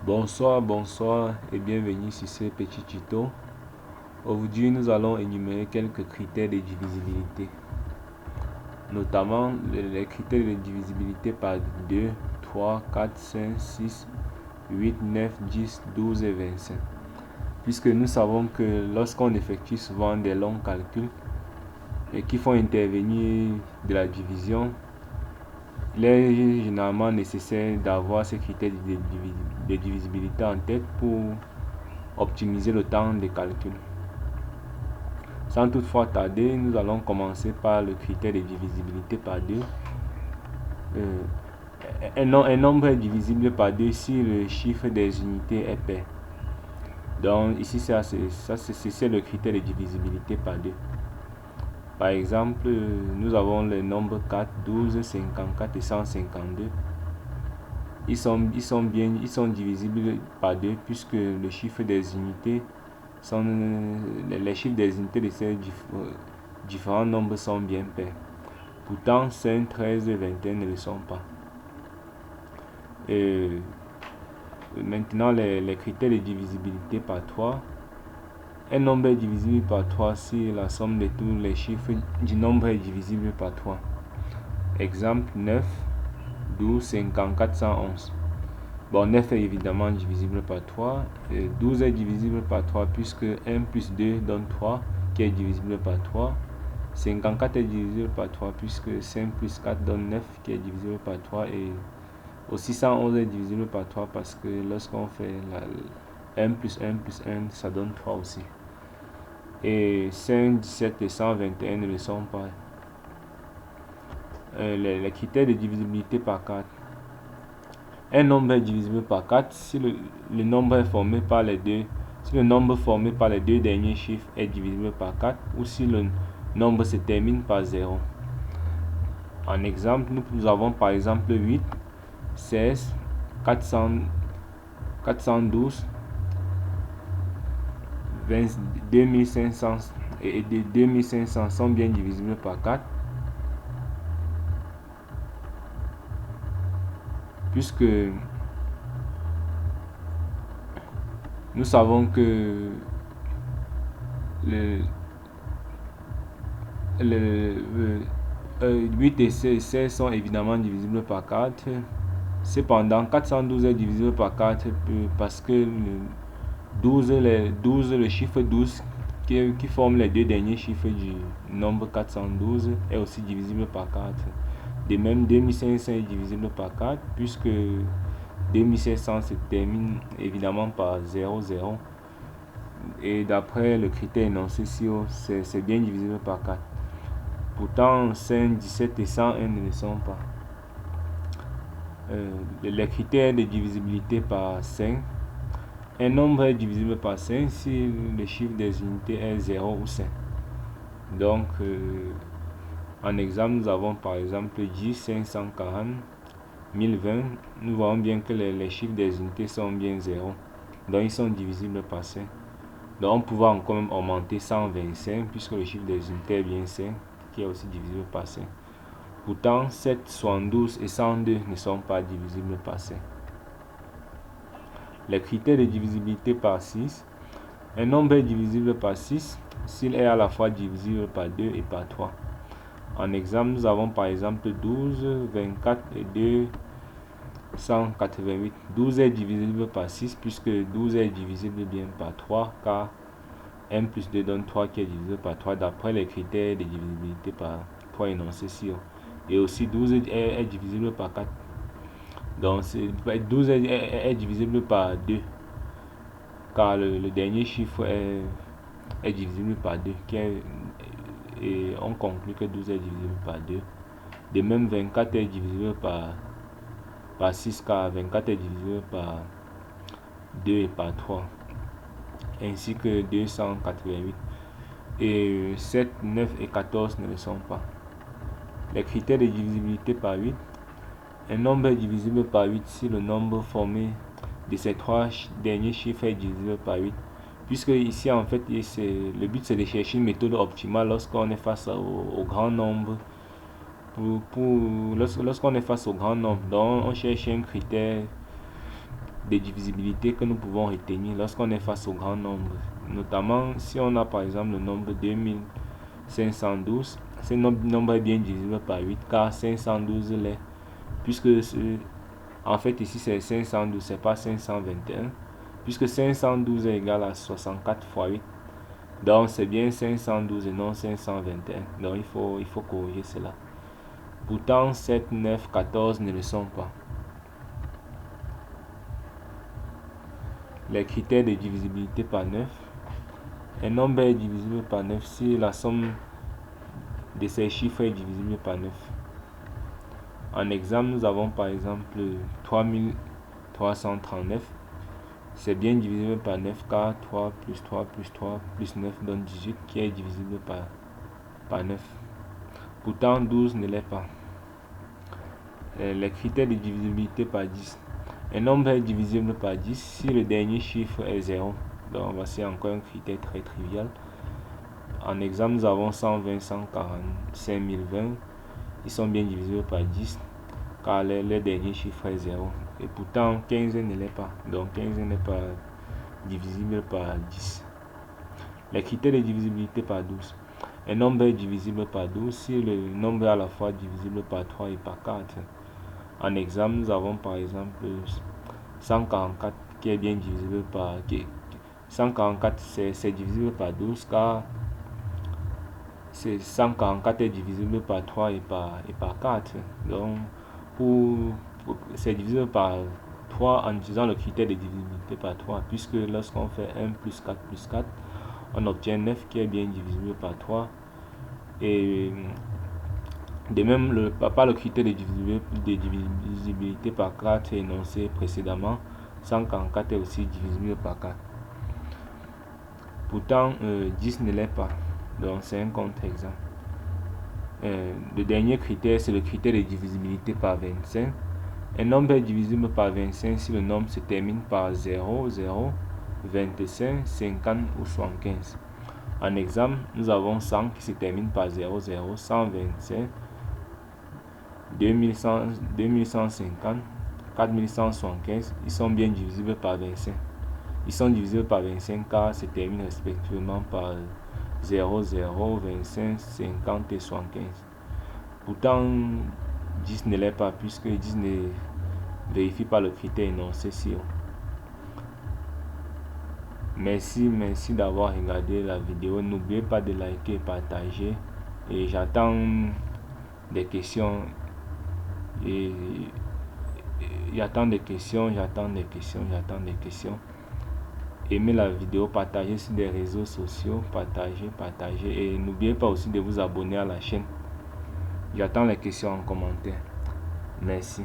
Bonsoir et bienvenue sur ce petit tuto. Aujourd'hui, nous allons énumérer quelques critères de divisibilité, notamment les critères de divisibilité par 2, 3, 4, 5, 6, 8, 9, 10, 12 et 25. Puisque nous savons que lorsqu'on effectue souvent des longs calculs et qui font intervenir de la division, il est généralement nécessaire d'avoir ces critères de divisibilité en tête pour optimiser le temps de calcul. Sans toutefois tarder, nous allons commencer par le critère de divisibilité par 2. Un nombre est divisible par 2 si le chiffre des unités est pair. Donc ici, c'est le critère de divisibilité par 2. Par exemple, nous avons les nombres 4, 12, 54 et 152. Ils sont divisibles par 2 puisque le chiffre des unités les chiffres des unités de ces différents nombres sont bien pairs. Pourtant, 5, 13 et 21 ne le sont pas. Et maintenant, les critères de divisibilité par 3. Un nombre est divisible par 3 si la somme de tous les chiffres du nombre est divisible par 3. Exemple 9, 12, 54, 111. Bon, 9 est évidemment divisible par 3. Et 12 est divisible par 3 puisque 1 plus 2 donne 3 qui est divisible par 3. 54 est divisible par 3 puisque 5 plus 4 donne 9 qui est divisible par 3. Et aussi 111 est divisible par 3 parce que lorsqu'on fait 1 plus 1 plus 1, ça donne 3 aussi. Et 5, 17 et 121 ne le sont pas. Les critères de divisibilité par 4. Un nombre est divisible par 4 si le nombre est formé par les deux. Si le nombre formé par les deux derniers chiffres est divisible par 4 ou si le nombre se termine par 0. En exemple, nous avons par exemple 8, 16, 412, 2500 et 2500 sont bien divisibles par 4. Puisque nous savons que 8 et 16 sont évidemment divisibles par 4. Cependant, 412 est divisible par 4 parce que le chiffre 12 qui forme les deux derniers chiffres du nombre 412 est aussi divisible par 4. De même, 2500 est divisible par 4 puisque 2700 se termine évidemment par 0, 0. Et d'après le critère énoncé ici, c'est bien divisible par 4. Pourtant, 5, 17 et 101 ne le sont pas. Les critères de divisibilité par 5. Un nombre est divisible par 5 si le chiffre des unités est 0 ou 5. Donc, en exemple, nous avons par exemple 10, 540, 1020. Nous voyons bien que les chiffres des unités sont bien 0. Donc, ils sont divisibles par 5. Donc, on pourra encore même augmenter 125 puisque le chiffre des unités est bien 5, qui est aussi divisible par 5. Pourtant, 7, 72 et 102 ne sont pas divisibles par 5. Les critères de divisibilité par 6. Un nombre est divisible par 6 s'il est à la fois divisible par 2 et par 3. En exemple, nous avons par exemple 12, 24 et 288. 12 est divisible par 6 puisque 12 est divisible bien par 3 car 1 plus 2 donne 3 qui est divisible par 3 d'après les critères de divisibilité par 3 énoncés ici. Et aussi 12 est divisible par 4. Donc 12 est divisible par 2 car le dernier chiffre est divisible par 2 et on conclut que 12 est divisible par 2. De même, 24 est divisible par 6 car 24 est divisible par 2 et par 3. Ainsi que 288. Et 7, 9 et 14 ne le sont pas. Les critères de divisibilité par 8. Un nombre est divisible par 8 si le nombre formé de ces trois derniers chiffres est divisible par 8. Puisque ici, en fait, le but c'est de chercher une méthode optimale lorsqu'on est face au grand nombre. Lorsqu'on est face au grand nombre, donc on cherche un critère des divisibilités que nous pouvons retenir lorsqu'on est face au grand nombre. Notamment si on a par exemple le nombre 2512, ce nombre est bien divisible par 8 car 512 l'est. Puisque en fait ici c'est 512, c'est pas 521. Puisque 512 est égal à 64 fois 8. Donc c'est bien 512 et non 521. Donc il faut corriger cela. Pourtant 7, 9, 14 ne le sont pas. Les critères de divisibilité par 9. Un nombre est divisible par 9 si la somme de ces chiffres est divisible par 9. En exemple, nous avons par exemple 3339. C'est bien divisible par 9 car 3 plus 3 plus 3 plus 9 donne 18 qui est divisible par 9. Pourtant 12 ne l'est pas. Les critères de divisibilité par 10. Un nombre est divisible par 10 si le dernier chiffre est 0. Donc voici encore un critère très trivial. En exemple, nous avons 120, 145 020. Ils sont bien divisibles par 10 car le dernier chiffre est 0. Et pourtant 15 ne l'est pas. Donc 15 n'est pas divisible par 10. Les critères de divisibilité par 12. Un nombre est divisible par 12 si le nombre est à la fois divisible par 3 et par 4. En exemple, nous avons par exemple 144 qui est bien divisible par 144, c'est divisible par 12 car 144 est divisible par 3 et par 4. Donc c'est divisible par 3 en utilisant le critère de divisibilité par 3, puisque lorsqu'on fait 1 plus 4 plus 4, on obtient 9 qui est bien divisible par 3. Et de même, par le critère de divisibilité par 4 énoncé précédemment, 144 est aussi divisible par 4. Pourtant, 10 ne l'est pas. Donc, c'est un contre-exemple. Le dernier critère, c'est le critère de divisibilité par 25. Un nombre est divisible par 25 si le nombre se termine par 0, 0, 25, 50 ou 75. En exemple, nous avons 100 qui se termine par 0, 0, 125, 2150, 4175. Ils sont bien divisibles par 25. Ils sont divisibles par 25 car se terminent respectivement par 0, 0, 25, 50 et 75. Pourtant, 10 ne l'est pas puisque 10 ne vérifie pas le critère énoncé ci-haut. Merci d'avoir regardé la vidéo. N'oubliez pas de liker et partager. Et j'attends des questions. J'attends des questions. Aimez la vidéo, partagez sur des réseaux sociaux, partagez. Et n'oubliez pas aussi de vous abonner à la chaîne. J'attends les questions en commentaire. Merci.